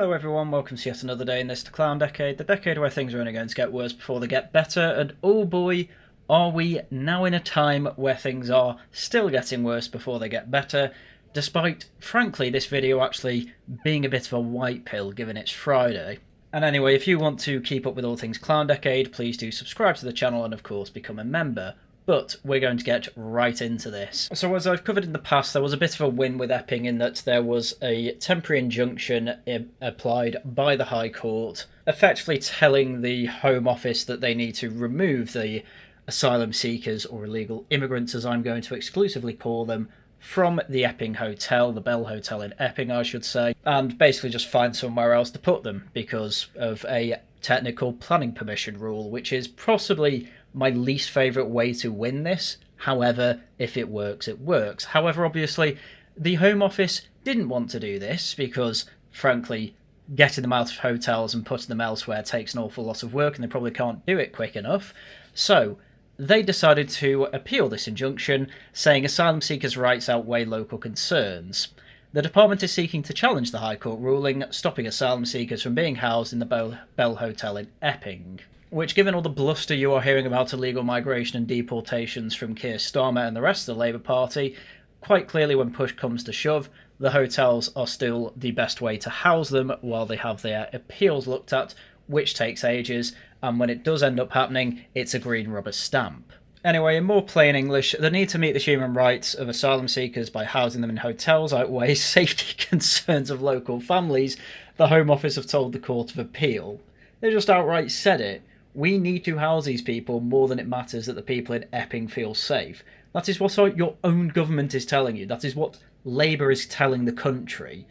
Hello everyone, welcome to yet another day in this Clown Decade, the decade where things are only going to get worse before they get better, and oh boy, are we now in a time where things are still getting worse before they get better, despite, frankly, this video actually being a bit of a white pill given it's Friday. And anyway, if you want to keep up with all things Clown Decade, please do subscribe to the channel and of course become a member. But we're going to get right into this. So as I've covered in the past, there was a bit of a win with Epping in that there was a temporary injunction applied by the High Court, effectively telling the Home Office that they need to remove the asylum seekers, or illegal immigrants as I'm going to exclusively call them, from the Epping Hotel, the Bell Hotel in Epping I should say, and basically just find somewhere else to put them because of a technical planning permission rule, which is possibly my least favourite way to win this. However, if it works, it works. However, obviously, the Home Office didn't want to do this because, frankly, getting them out of hotels and putting them elsewhere takes an awful lot of work and they probably can't do it quick enough. So, they decided to appeal this injunction, saying asylum seekers' rights outweigh local concerns. The department is seeking to challenge the High Court ruling, stopping asylum seekers from being housed in the Bell Hotel in Epping. Which, given all the bluster you are hearing about illegal migration and deportations from Keir Starmer and the rest of the Labour Party, quite clearly when push comes to shove, the hotels are still the best way to house them while they have their appeals looked at, which takes ages, and when it does end up happening, it's a green rubber stamp. Anyway, in more plain English, the need to meet the human rights of asylum seekers by housing them in hotels outweighs safety concerns of local families, the Home Office have told the Court of Appeal. They just outright said it. We need to house these people more than it matters that the people in Epping feel safe. That is what your own government is telling you. That is what Labour is telling the country.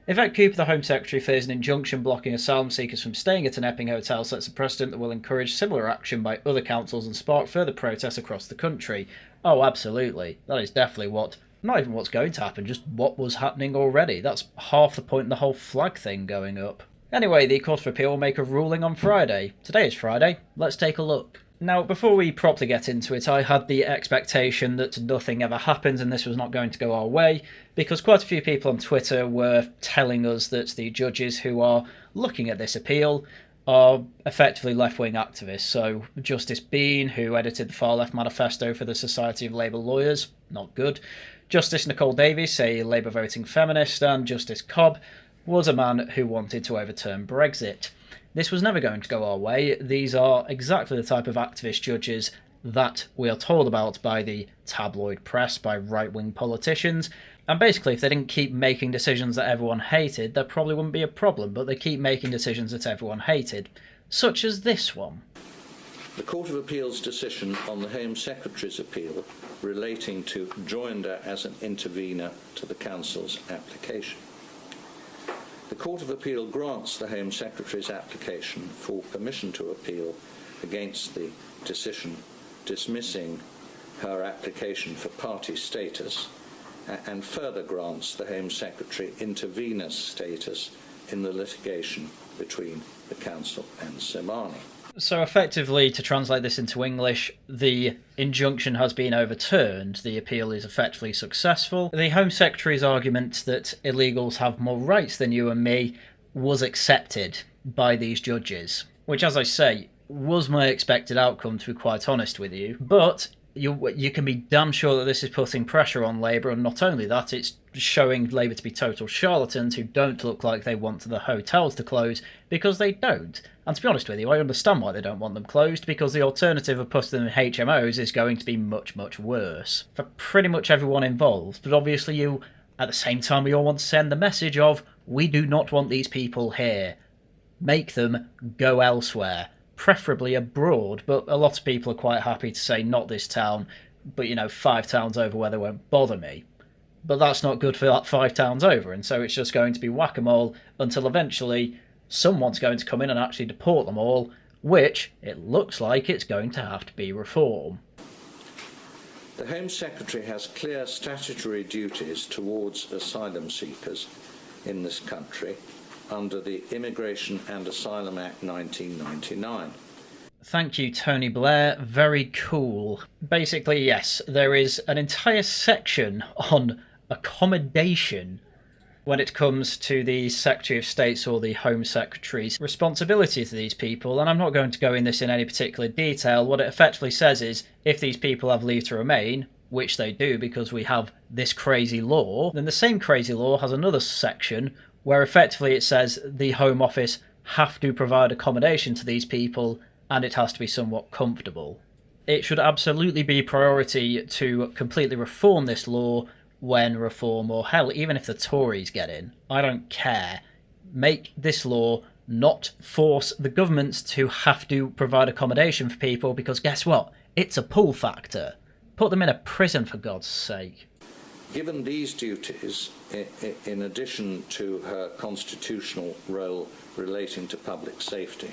If Ed Cooper, the Home Secretary, fears an injunction blocking asylum seekers from staying at an Epping hotel sets a precedent that will encourage similar action by other councils and spark further protests across the country. Oh, absolutely. That is definitely not even what's going to happen, just what was happening already. That's half the point in the whole flag thing going up. Anyway, the Court of Appeal will make a ruling on Friday. Today is Friday. Let's take a look. Now, before we properly get into it, I had the expectation that nothing ever happens and this was not going to go our way, because quite a few people on Twitter were telling us that the judges who are looking at this appeal are effectively left-wing activists. So, Justice Bean, who edited the Far Left Manifesto for the Society of Labour Lawyers, not good. Justice Nicole Davies, a Labour voting feminist, and Justice Cobb was a man who wanted to overturn Brexit. This was never going to go our way. These are exactly the type of activist judges that we are told about by the tabloid press, by right-wing politicians, and basically if they didn't keep making decisions that everyone hated, there probably wouldn't be a problem, but they keep making decisions that everyone hated, such as this one. The Court of Appeal's decision on the Home Secretary's appeal relating to joinder as an intervener to the Council's application. The Court of Appeal grants the Home Secretary's application for permission to appeal against the decision dismissing her application for party status and further grants the Home Secretary intervener status in the litigation between the Council and Somani. So effectively, to translate this into English, the injunction has been overturned. The appeal is effectively successful. The Home Secretary's argument that illegals have more rights than you and me was accepted by these judges, which, as I say, was my expected outcome, to be quite honest with you. But you can be damn sure that this is putting pressure on Labour, and not only that, it's showing Labour to be total charlatans who don't look like they want the hotels to close, because they don't. And to be honest with you, I understand why they don't want them closed, because the alternative of putting them in HMOs is going to be much, much worse for pretty much everyone involved. But obviously you, at the same time, we all want to send the message of, we do not want these people here. Make them go elsewhere, preferably abroad, but a lot of people are quite happy to say not this town, but 5 towns over where they won't bother me. But that's not good for that 5 towns over, and so it's just going to be whack-a-mole until eventually someone's going to come in and actually deport them all, which it looks like it's going to have to be reform. The Home Secretary has clear statutory duties towards asylum seekers in this country under the Immigration and Asylum Act 1999. Thank you, Tony Blair. Very cool. Basically, yes, there is an entire section on accommodation when it comes to the Secretary of State's or the Home Secretary's responsibility to these people, and I'm not going to go in this in any particular detail, what it effectively says is, if these people have leave to remain, which they do because we have this crazy law, then the same crazy law has another section where effectively it says the Home Office have to provide accommodation to these people and it has to be somewhat comfortable. It should absolutely be priority to completely reform this law when reform, or hell, even if the Tories get in. I don't care. Make this law not force the governments to have to provide accommodation for people, because guess what? It's a pull factor. Put them in a prison, for God's sake. Given these duties, in addition to her constitutional role relating to public safety,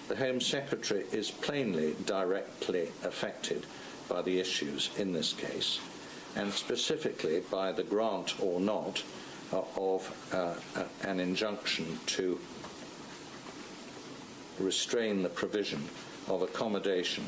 the Home Secretary is plainly directly affected by the issues in this case, and specifically by the grant or not of an injunction to restrain the provision of accommodation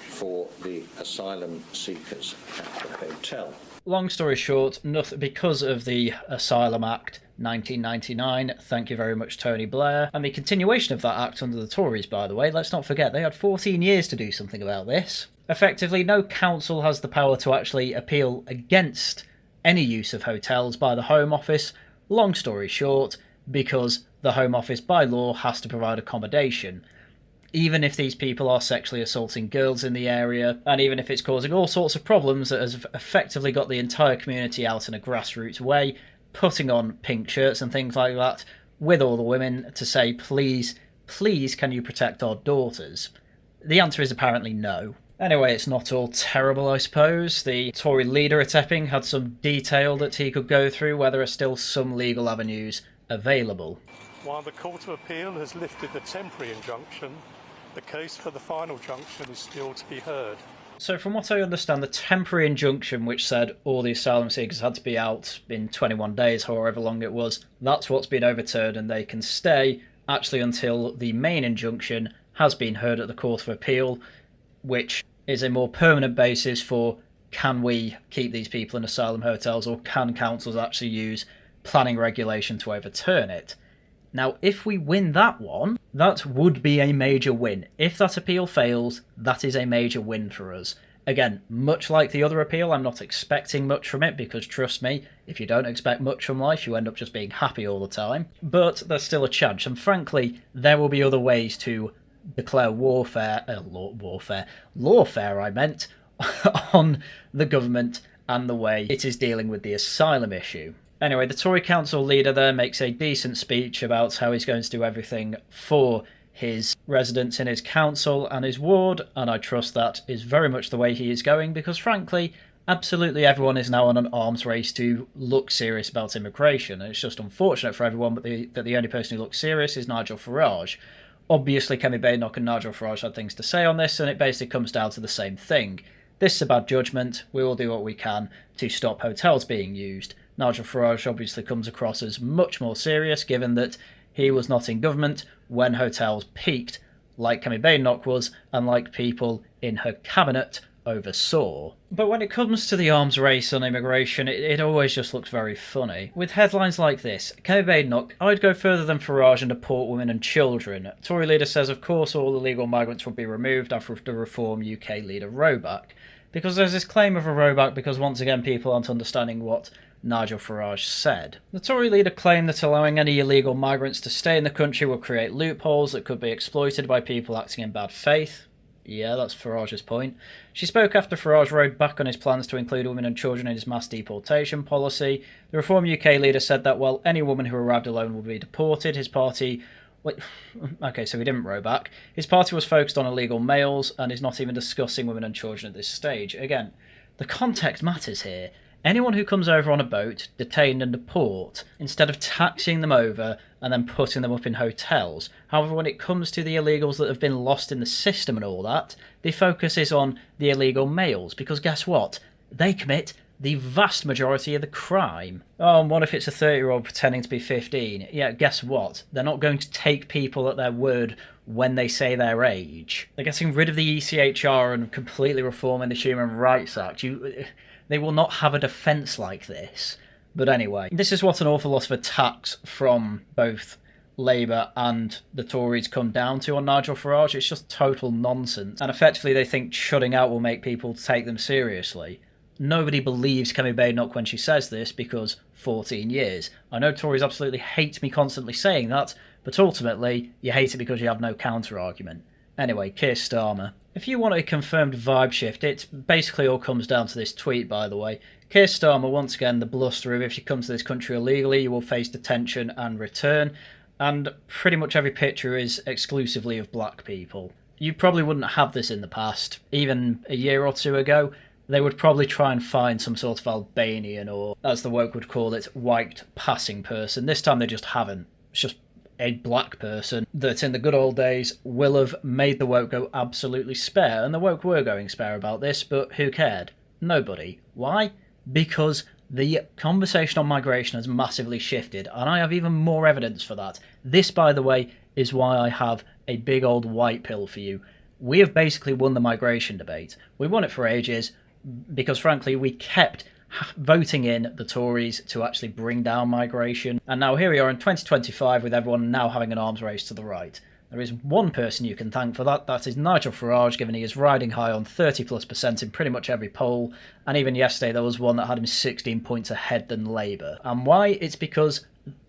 for the asylum seekers at the hotel. Long story short, because of the Asylum Act 1999, thank you very much Tony Blair, and the continuation of that act under the Tories, by the way, let's not forget they had 14 years to do something about this. Effectively, no council has the power to actually appeal against any use of hotels by the Home Office, long story short, because the Home Office by law has to provide accommodation. Even if these people are sexually assaulting girls in the area, and even if it's causing all sorts of problems that has effectively got the entire community out in a grassroots way, putting on pink shirts and things like that, with all the women to say, please, please can you protect our daughters? The answer is apparently no. Anyway, it's not all terrible, I suppose. The Tory leader at Epping had some detail that he could go through where there are still some legal avenues available. While the Court of Appeal has lifted the temporary injunction, the case for the final junction is still to be heard. So from what I understand, the temporary injunction which said all the asylum seekers had to be out in 21 days, however long it was, that's what's been overturned and they can stay actually until the main injunction has been heard at the Court of Appeal, which is a more permanent basis for can we keep these people in asylum hotels or can councils actually use planning regulation to overturn it. Now, if we win that one, that would be a major win. If that appeal fails, that is a major win for us. Again, much like the other appeal, I'm not expecting much from it because, trust me, if you don't expect much from life, you end up just being happy all the time. But there's still a chance, and frankly, there will be other ways to declare lawfare, I meant, on the government and the way it is dealing with the asylum issue. Anyway, the Tory council leader there makes a decent speech about how he's going to do everything for his residents in his council and his ward, and I trust that is very much the way he is going because, frankly, absolutely everyone is now on an arms race to look serious about immigration, and it's just unfortunate for everyone that the only person who looks serious is Nigel Farage. Obviously, Kemi Badenoch and Nigel Farage had things to say on this, and it basically comes down to the same thing. This is a bad judgment. We will do what we can to stop hotels being used. Nigel Farage obviously comes across as much more serious, given that he was not in government when hotels peaked, like Kemi Badenoch was, and like people in her cabinet oversaw. But when it comes to the arms race on immigration, it always just looks very funny. With headlines like this, Kemi Badenoch, I'd go further than Farage and deport women and children. Tory leader says of course all illegal migrants will be removed after the Reform UK leader Roebuck. Because there's this claim of a Roebuck because once again people aren't understanding what Nigel Farage said. The Tory leader claimed that allowing any illegal migrants to stay in the country will create loopholes that could be exploited by people acting in bad faith. Yeah, that's Farage's point. She spoke after Farage rode back on his plans to include women and children in his mass deportation policy. The Reform UK leader said that, well, any woman who arrived alone will be deported. His party... Okay, so he didn't row back. His party was focused on illegal males and is not even discussing women and children at this stage. Again, the context matters here. Anyone who comes over on a boat, detained and deport, instead of taxiing them over and then putting them up in hotels. However, when it comes to the illegals that have been lost in the system and all that, the focus is on the illegal males, because guess what? They commit the vast majority of the crime. Oh, and what if it's a 30-year-old pretending to be 15? Yeah, guess what? They're not going to take people at their word when they say their age. They're getting rid of the ECHR and completely reforming the Human Rights Act. They will not have a defence like this. But anyway, this is what an awful lot of attacks from both Labour and the Tories come down to on Nigel Farage. It's just total nonsense. And effectively they think shutting out will make people take them seriously. Nobody believes Kemi Badenoch when she says this because 14 years. I know Tories absolutely hate me constantly saying that, but ultimately you hate it because you have no counter-argument. Anyway, Keir Starmer. If you want a confirmed vibe shift, it basically all comes down to this tweet, by the way. Keir Starmer, once again, the bluster of if you come to this country illegally, you will face detention and return. And pretty much every picture is exclusively of black people. You probably wouldn't have this in the past. Even a year or two ago, they would probably try and find some sort of Albanian or, as the woke would call it, white passing person. This time they just haven't. It's just a black person that in the good old days will have made the woke go absolutely spare. And the woke were going spare about this, but who cared? Nobody. Why? Because the conversation on migration has massively shifted, and I have even more evidence for that. This, by the way, is why I have a big old white pill for you. We have basically won the migration debate. We won it for ages because, frankly, we kept voting in the Tories to actually bring down migration. And now here we are in 2025 with everyone now having an arms race to the right. There is one person you can thank for that. That is Nigel Farage, given he is riding high on 30+% in pretty much every poll. And even yesterday there was one that had him 16 points ahead than Labour. And why? It's because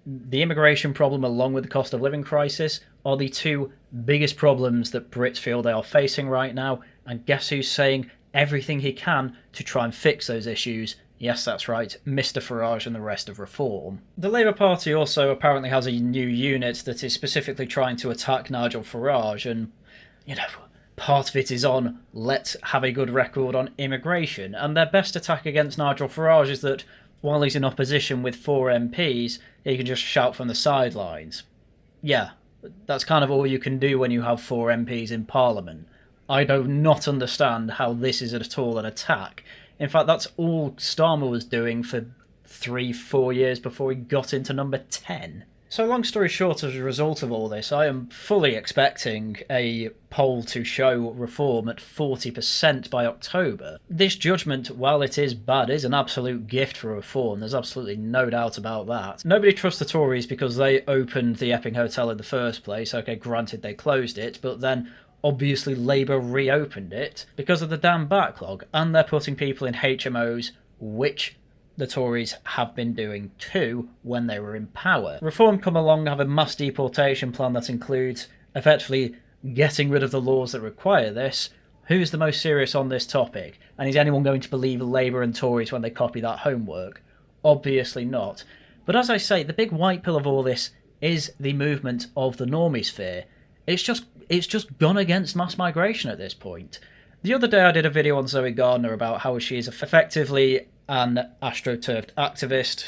the immigration problem along with the cost of living crisis are the two biggest problems that Brits feel they are facing right now. And guess who's saying everything he can to try and fix those issues? Yes, that's right, Mr. Farage and the rest of Reform. The Labour Party also apparently has a new unit that is specifically trying to attack Nigel Farage, and, you know, part of it is on let's have a good record on immigration, and their best attack against Nigel Farage is that while he's in opposition with 4 MPs, he can just shout from the sidelines. Yeah, that's kind of all you can do when you have 4 MPs in Parliament. I do not understand how this is at all an attack. In fact, that's all Starmer was doing for 3-4 years before he got into number 10. So long story short, as a result of all this, I am fully expecting a poll to show Reform at 40% by October. This judgment, while it is bad, is an absolute gift for Reform. There's absolutely no doubt about that. Nobody trusts the Tories because they opened the Epping Hotel in the first place. Okay, granted they closed it, but then obviously Labour reopened it because of the damn backlog, and they're putting people in HMOs, which the Tories have been doing too when they were in power. Reform come along and have a mass deportation plan that includes effectively getting rid of the laws that require this. Who's the most serious on this topic? And is anyone going to believe Labour and Tories when they copy that homework? Obviously not. But as I say, the big white pill of all this is the movement of the normie sphere. It's just gone against mass migration at this point. The other day I did a video on Zoe Gardner about how she is effectively an astroturfed activist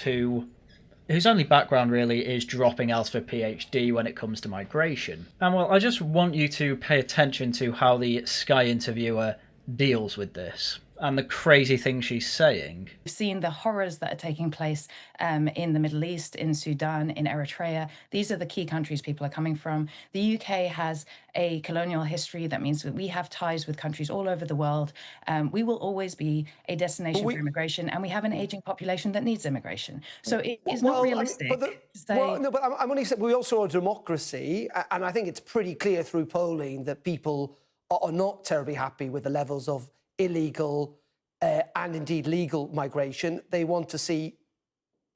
whose only background really is dropping out of a PhD when it comes to migration. And well, I just want you to pay attention to how the Sky interviewer deals with this and the crazy things she's saying. We've seen the horrors that are taking place in the Middle East, in Sudan, in Eritrea. These are the key countries people are coming from. The UK has a colonial history. That means that we have ties with countries all over the world. We will always be a destination for immigration, and we have an aging population that needs immigration. So it is not realistic to say... but I'm only saying we also are a democracy, and I think it's pretty clear through polling that people are not terribly happy with the levels of illegal and indeed legal migration. They want to see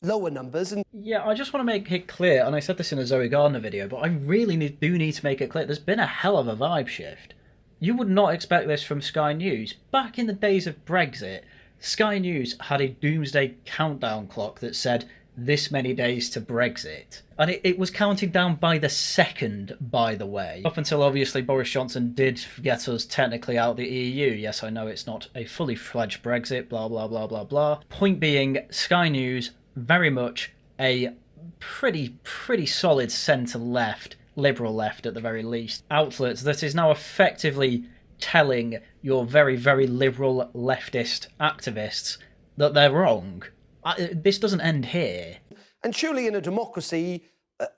lower numbers. And yeah, I just want to make it clear, and I said this in a Zoe Gardner video, but I really do need to make it clear, there's been a hell of a vibe shift. You would not expect this from Sky News. Back in the days of Brexit, Sky News had a doomsday countdown clock that said this many days to Brexit. And it was counted down by the second, by the way. Up until obviously Boris Johnson did get us technically out of the EU. Yes, I know it's not a fully fledged Brexit, blah, blah, blah, blah, blah. Point being, Sky News, very much a pretty solid centre-left, liberal left at the very least, outlet that is now effectively telling your very, very liberal leftist activists that they're wrong. This doesn't end here. And surely in a democracy,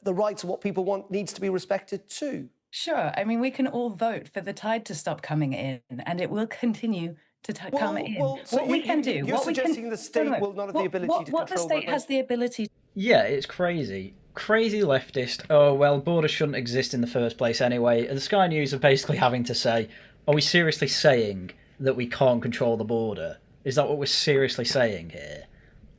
the rights of what people want needs to be respected too. Sure. I mean, we can all vote for the tide to stop coming in, and it will continue to come in. So what we can do. You're suggesting the state will not have the ability to control what the state has the ability. Yeah, it's crazy. Crazy leftist. Oh, well, borders shouldn't exist in the first place anyway. And the Sky News are basically having to say, are we seriously saying that we can't control the border? Is that what we're seriously saying here?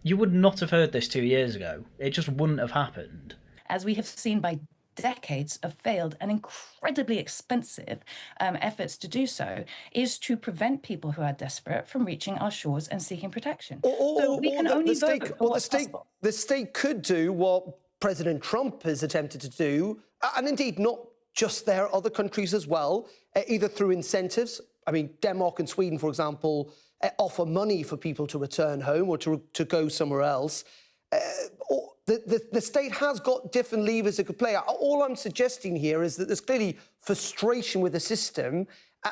You would not have heard this 2 years ago. It just wouldn't have happened. As we have seen by decades of failed and incredibly expensive efforts to do so, is to prevent people who are desperate from reaching our shores and seeking protection. The state could do what President Trump has attempted to do, and indeed not just there, other countries as well, either through incentives. I mean, Denmark and Sweden, for example, offer money for people to return home or to go somewhere else. The state has got different levers it could play. All I'm suggesting here is that there's clearly frustration with the system,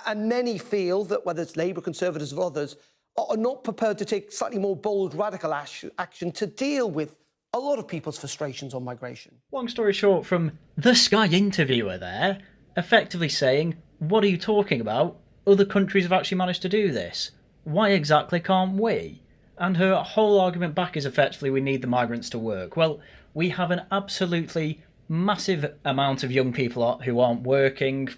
and many feel that, whether it's Labour, Conservatives or others, are not prepared to take slightly more bold, radical action to deal with a lot of people's frustrations on migration. Long story short, from the Sky interviewer there, effectively saying, what are you talking about? Other countries have actually managed to do this. Why exactly can't we? And her whole argument back is effectively we need the migrants to work. Well, we have an absolutely massive amount of young people who aren't working.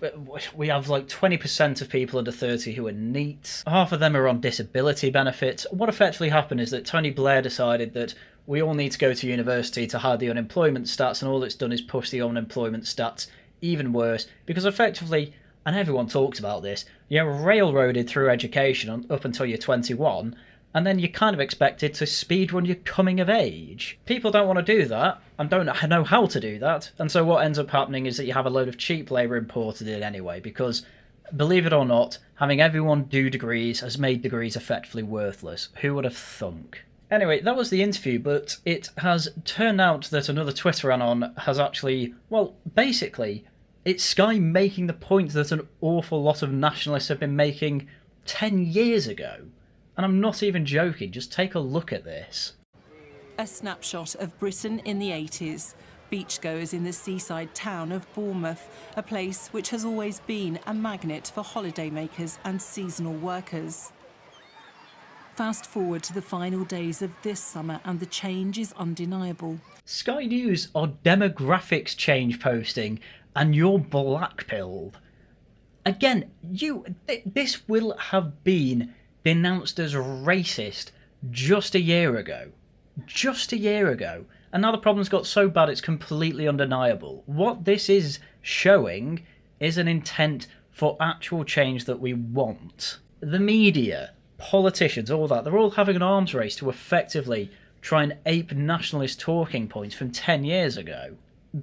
We have like 20% of people under 30 who are NEET. Half of them are on disability benefits. What effectively happened is that Tony Blair decided that we all need to go to university to hide the unemployment stats, and all it's done is push the unemployment stats even worse, because effectively, and everyone talks about this, you're railroaded through education up until you're 21, and then you're kind of expected to speedrun your coming of age. People don't want to do that, and don't know how to do that, and so what ends up happening is that you have a load of cheap labour imported in anyway, because, believe it or not, having everyone do degrees has made degrees effectively worthless. Who would have thunk? Anyway, that was the interview, but it has turned out that another Twitter anon has actually, well, basically, it's Sky making the point that an awful lot of nationalists have been making 10 years ago. And I'm not even joking, just take a look at this. A snapshot of Britain in the 80s. Beachgoers in the seaside town of Bournemouth, a place which has always been a magnet for holidaymakers and seasonal workers. Fast forward to the final days of this summer and the change is undeniable. Sky News are demographics change posting and you're blackpilled. Again, this will have been denounced as racist just a year ago. Just a year ago. And now the problem's got so bad it's completely undeniable. What this is showing is an intent for actual change that we want. The media, politicians, all that, they're all having an arms race to effectively try and ape nationalist talking points from 10 years ago.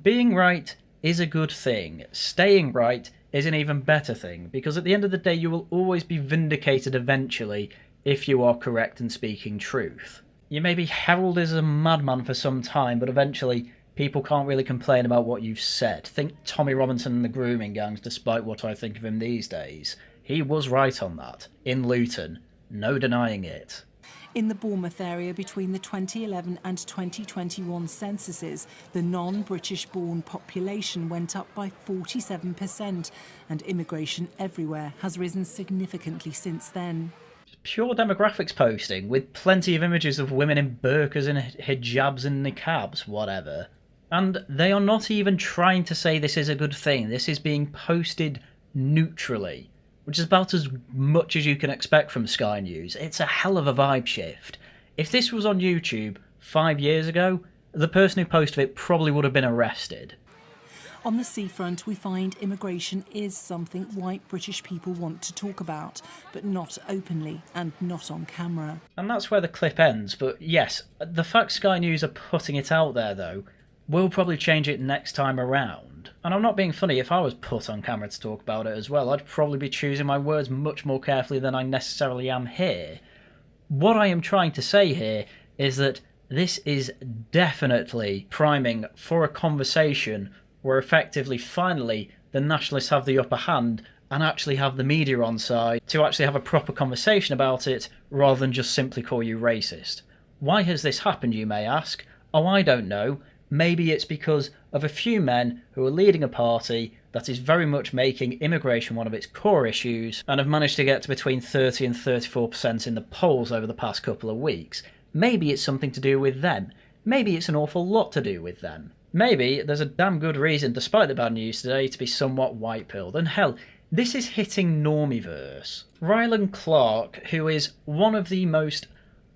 Being right is a good thing. Staying right is an even better thing, because at the end of the day you will always be vindicated eventually if you are correct and speaking truth. You may be heralded as a madman for some time, but eventually people can't really complain about what you've said. Think Tommy Robinson and the grooming gangs, despite what I think of him these days. He was right on that. In Luton. No denying it. In the Bournemouth area between the 2011 and 2021 censuses, the non-British-born population went up by 47%, and immigration everywhere has risen significantly since then. Pure demographics posting, with plenty of images of women in burqas and hijabs and niqabs, whatever. And they are not even trying to say this is a good thing. This is being posted neutrally, which is about as much as you can expect from Sky News. It's a hell of a vibe shift. If this was on YouTube 5 years ago, the person who posted it probably would have been arrested. On the seafront, we find immigration is something white British people want to talk about, but not openly and not on camera. And that's where the clip ends, but yes, the fact Sky News are putting it out there, though, will probably change it next time around. And I'm not being funny, if I was put on camera to talk about it as well, I'd probably be choosing my words much more carefully than I necessarily am here. What I am trying to say here is that this is definitely priming for a conversation where effectively, finally, the nationalists have the upper hand and actually have the media on side to actually have a proper conversation about it rather than just simply call you racist. Why has this happened, you may ask? Oh, I don't know. Maybe it's because of a few men who are leading a party that is very much making immigration one of its core issues and have managed to get to between 30 and 34% in the polls over the past couple of weeks. Maybe it's something to do with them. Maybe it's an awful lot to do with them. Maybe there's a damn good reason, despite the bad news today, to be somewhat white-pilled. And hell, this is hitting Normieverse. Rylan Clark, who is one of the most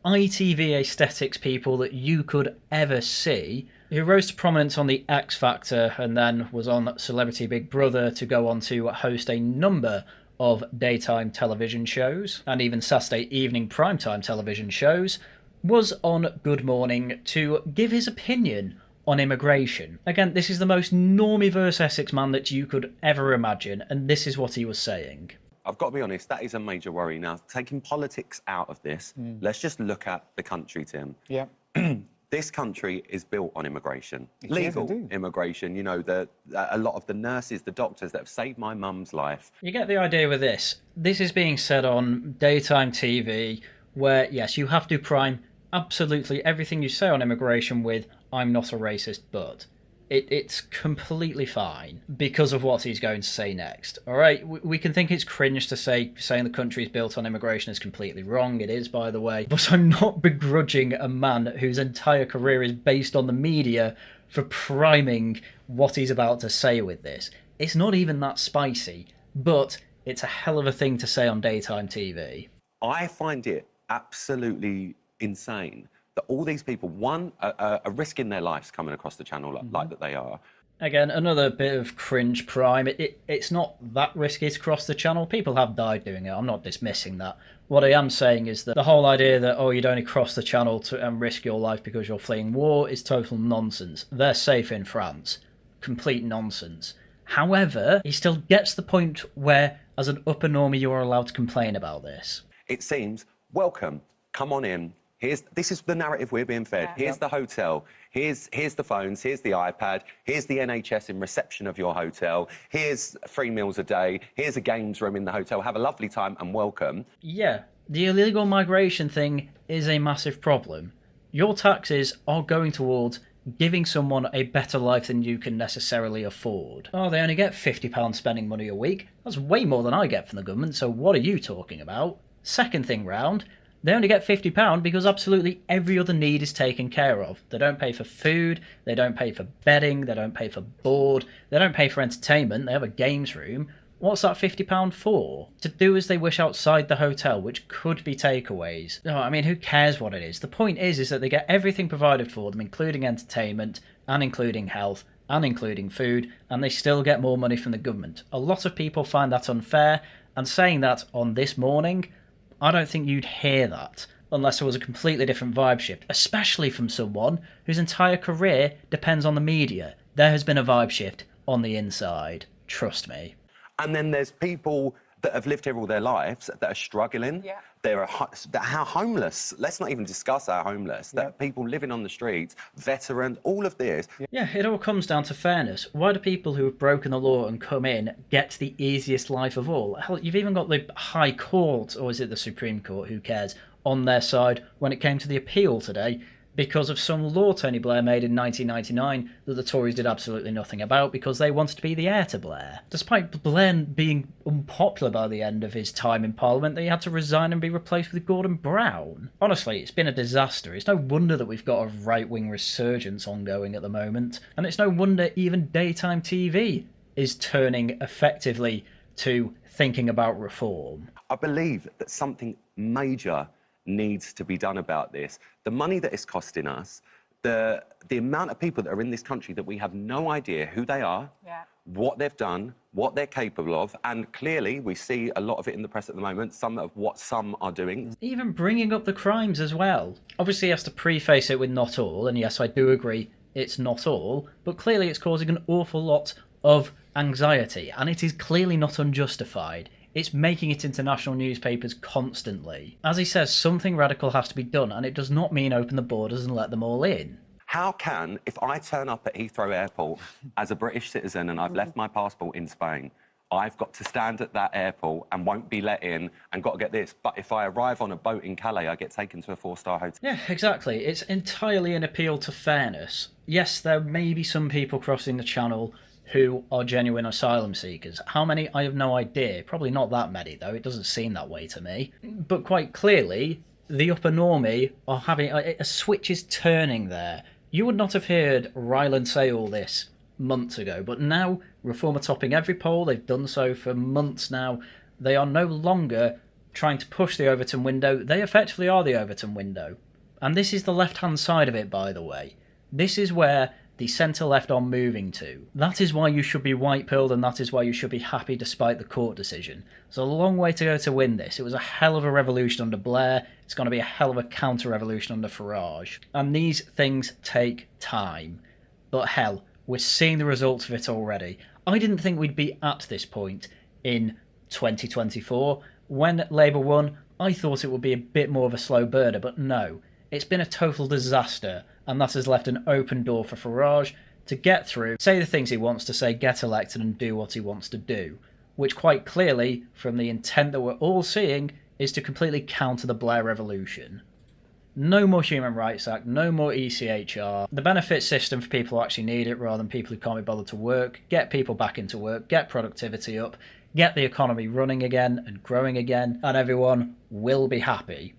ITV aesthetics people that you could ever see, who rose to prominence on the X Factor and then was on Celebrity Big Brother to go on to host a number of daytime television shows and even Saturday evening primetime television shows, was on Good Morning to give his opinion on immigration. Again, this is the most Normieverse Essex man that you could ever imagine, and this is what he was saying. I've got to be honest, that is a major worry. Now, taking politics out of this, let's just look at the country, Tim. Yeah. This country is built on immigration. Legal immigration. You know, a lot of the nurses, the doctors that have saved my mum's life. You get the idea with this. This is being said on daytime TV, where, yes, you have to prime absolutely everything you say on immigration with, I'm not a racist, but... It's completely fine because of what he's going to say next. All right, we can think it's cringe to saying the country is built on immigration is completely wrong. It is, by the way. But I'm not begrudging a man whose entire career is based on the media for priming what he's about to say with this. It's not even that spicy, but it's a hell of a thing to say on daytime TV. I find it absolutely insane that all these people, one, are risking their lives coming across the channel like that they are. Again, another bit of cringe prime. It's not that risky to cross the channel. People have died doing it. I'm not dismissing that. What I am saying is that the whole idea that, oh, you'd only cross the channel and risk your life because you're fleeing war is total nonsense. They're safe in France. Complete nonsense. However, he still gets the point where, as an upper normie, you are allowed to complain about this. It seems, welcome, come on in. This is the narrative we're being fed. Here's the hotel. Here's the phones. Here's the iPad. Here's the NHS in reception of your hotel. Here's 3 meals a day. Here's a games room in the hotel. Have a lovely time and welcome. Yeah, the illegal migration thing is a massive problem. Your taxes are going towards giving someone a better life than you can necessarily afford. Oh, they only get £50 spending money a week. That's way more than I get from the government, so what are you talking about? Second thing round, they only get £50 because absolutely every other need is taken care of. They don't pay for food, they don't pay for bedding, they don't pay for board, they don't pay for entertainment, they have a games room. What's that £50 for? To do as they wish outside the hotel, which could be takeaways. No, I mean, who cares what it is? The point is that they get everything provided for them, including entertainment, and including health, and including food, and they still get more money from the government. A lot of people find that unfair, and saying that on This Morning, I don't think you'd hear that unless there was a completely different vibe shift, especially from someone whose entire career depends on the media. There has been a vibe shift on the inside. Trust me. And then there's people that have lived here all their lives that are struggling. Yeah. They're homeless. Let's not even discuss our homeless. That are people living on the streets, veterans, all of this. Yeah, it all comes down to fairness. Why do people who have broken the law and come in get the easiest life of all? Hell, you've even got the High Court, or is it the Supreme Court, who cares, on their side when it came to the appeal today, because of some law Tony Blair made in 1999 that the Tories did absolutely nothing about because they wanted to be the heir to Blair. Despite Blair being unpopular by the end of his time in Parliament, he had to resign and be replaced with Gordon Brown. Honestly, it's been a disaster. It's no wonder that we've got a right-wing resurgence ongoing at the moment, and it's no wonder even daytime TV is turning effectively to thinking about reform. I believe that something major needs to be done about this. The money that it's costing us, the amount of people that are in this country that we have no idea who they are, what they've done, what they're capable of, and clearly we see a lot of it in the press at the moment, some of what some are doing. Even bringing up the crimes as well. Obviously he has to preface it with not all, and yes, I do agree it's not all, but clearly it's causing an awful lot of anxiety, and it is clearly not unjustified. It's making it into national newspapers constantly. As he says, something radical has to be done, and it does not mean open the borders and let them all in. How can, if I turn up at Heathrow Airport as a British citizen and I've left my passport in Spain, I've got to stand at that airport and won't be let in and got to get this, but if I arrive on a boat in Calais, I get taken to a 4-star hotel? Yeah, exactly. It's entirely an appeal to fairness. Yes, there may be some people crossing the channel who are genuine asylum seekers. How many? I have no idea. Probably not that many, though. It doesn't seem that way to me. But quite clearly, the upper normie are having... a switch is turning there. You would not have heard Rylan say all this months ago, but now Reform are topping every poll. They've done so for months now. They are no longer trying to push the Overton window. They effectively are the Overton window. And this is the left-hand side of it, by the way. This is where the centre-left are moving to. That is why you should be white-pilled, and that is why you should be happy despite the court decision. There's a long way to go to win this. It was a hell of a revolution under Blair. It's going to be a hell of a counter-revolution under Farage. And these things take time. But hell, we're seeing the results of it already. I didn't think we'd be at this point in 2024. When Labour won, I thought it would be a bit more of a slow burner, but no. It's been a total disaster, and that has left an open door for Farage to get through, say the things he wants to say, get elected and do what he wants to do, which quite clearly, from the intent that we're all seeing, is to completely counter the Blair Revolution. No more Human Rights Act, no more ECHR, the benefit system for people who actually need it rather than people who can't be bothered to work, get people back into work, get productivity up, get the economy running again and growing again, and everyone will be happy.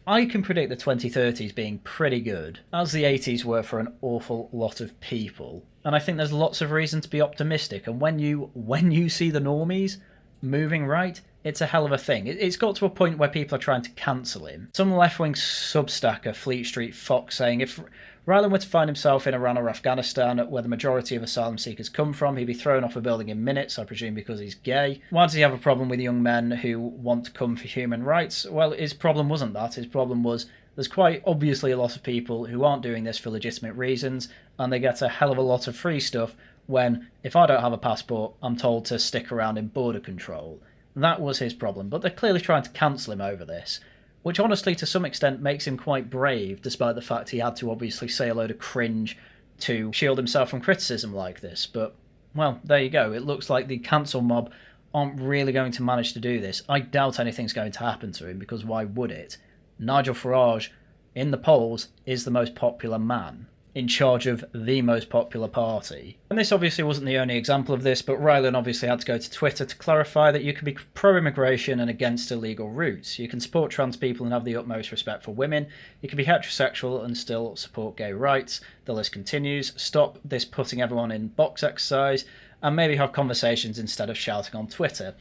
I can predict the 2030s being pretty good, as the 80s were for an awful lot of people. And I think there's lots of reason to be optimistic, and when you see the normies moving right, it's a hell of a thing. It's got to a point where people are trying to cancel him. Some left-wing substacker, Fleet Street Fox, saying if Rylan were to find himself in Iran or Afghanistan, where the majority of asylum seekers come from, he'd be thrown off a building in minutes, I presume because he's gay. Why does he have a problem with young men who want to come for human rights? Well, his problem wasn't that. His problem was there's quite obviously a lot of people who aren't doing this for legitimate reasons, and they get a hell of a lot of free stuff when, if I don't have a passport, I'm told to stick around in border control. That was his problem, but they're clearly trying to cancel him over this, which honestly to some extent makes him quite brave, despite the fact he had to obviously say a load of cringe to shield himself from criticism like this. But, well, there you go. It looks like the cancel mob aren't really going to manage to do this. I doubt anything's going to happen to him, because why would it? Nigel Farage, in the polls, is the most popular man, in charge of the most popular party. And this obviously wasn't the only example of this, but Rylan obviously had to go to Twitter to clarify that you can be pro-immigration and against illegal routes. You can support trans people and have the utmost respect for women. You can be heterosexual and still support gay rights. The list continues. Stop this putting everyone in box exercise, and maybe have conversations instead of shouting on Twitter.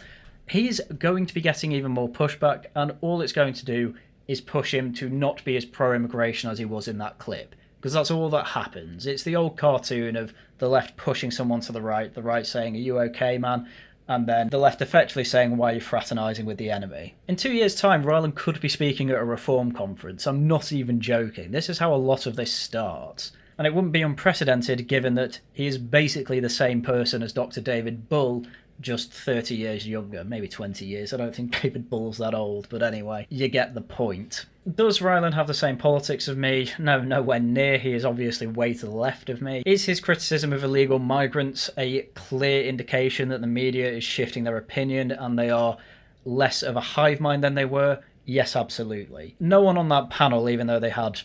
He's going to be getting even more pushback, and all it's going to do is push him to not be as pro-immigration as he was in that clip. Because that's all that happens. It's the old cartoon of the left pushing someone to the right saying, "Are you okay, man?" And then the left effectively saying, "Why are you fraternising with the enemy?" In 2 years' time, Rylan could be speaking at a reform conference. I'm not even joking. This is how a lot of this starts. And it wouldn't be unprecedented given that he is basically the same person as Dr. David Bull, just 30 years younger, maybe 20 years. I don't think David Bull's that old, but anyway, you get the point. Does Rylan have the same politics of me? No, nowhere near. He is obviously way to the left of me. Is his criticism of illegal migrants a clear indication that the media is shifting their opinion and they are less of a hive mind than they were? Yes, absolutely. No one on that panel, even though they had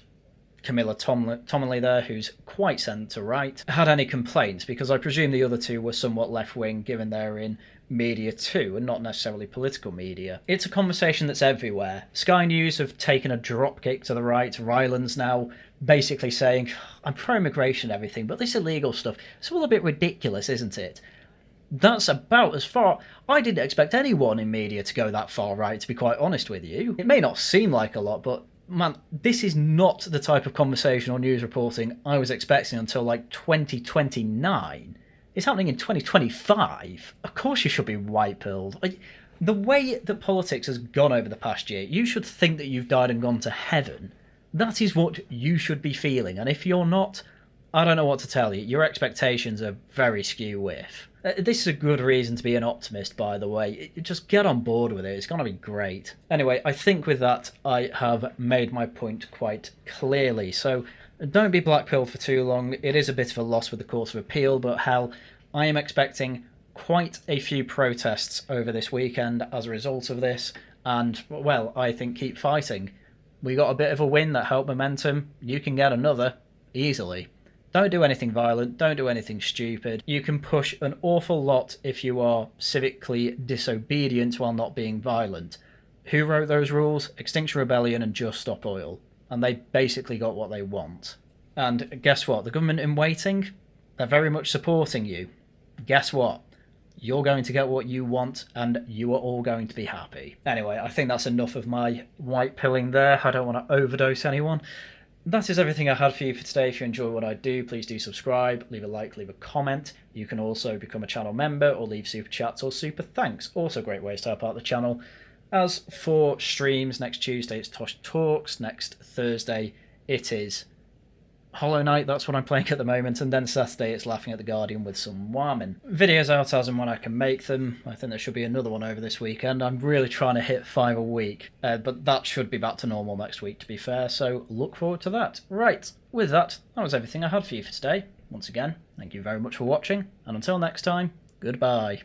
Camilla Tominley there, who's quite centre-right, had any complaints, because I presume the other two were somewhat left-wing, given they're in media too, and not necessarily political media. It's a conversation that's everywhere. Sky News have taken a dropkick to the right. Rylan's now basically saying, I'm pro-immigration and everything, but this illegal stuff, it's all a bit ridiculous, isn't it? That's about as far... I didn't expect anyone in media to go that far right, to be quite honest with you. It may not seem like a lot, but man, this is not the type of conversation or news reporting I was expecting until like 2029. It's happening in 2025. Of course you should be white-pilled. The way that politics has gone over the past year, you should think that you've died and gone to heaven. That is what you should be feeling. And if you're not, I don't know what to tell you. Your expectations are very skew-whiff. This is a good reason to be an optimist, by the way. Just get on board with it. It's going to be great. Anyway, I think with that, I have made my point quite clearly. So don't be blackpilled for too long. It is a bit of a loss with the Court of Appeal, but hell, I am expecting quite a few protests over this weekend as a result of this. And, well, I think keep fighting. We got a bit of a win that helped momentum. You can get another easily. Don't do anything violent, don't do anything stupid. You can push an awful lot if you are civically disobedient while not being violent. Who wrote those rules? Extinction Rebellion and Just Stop Oil. And they basically got what they want. And guess what? The government in waiting, they're very much supporting you. Guess what? You're going to get what you want, and you are all going to be happy. Anyway, I think that's enough of my white pilling there. I don't want to overdose anyone. That is everything I had for you for today. If you enjoy what I do, please do subscribe, leave a like, leave a comment. You can also become a channel member or leave super chats or super thanks. Also great ways to help out the channel. As for streams, next Tuesday it's Tosh Talks. Next Thursday it is Hollow Knight, that's what I'm playing at the moment, and then Saturday it's Laughing at the Guardian with some Warmin. Videos out as and when I can make them. I think there should be another one over this weekend. I'm really trying to hit 5 a week, but that should be back to normal next week, to be fair, so look forward to that. Right, with that was everything I had for you for today. Once again, thank you very much for watching, and until next time, goodbye.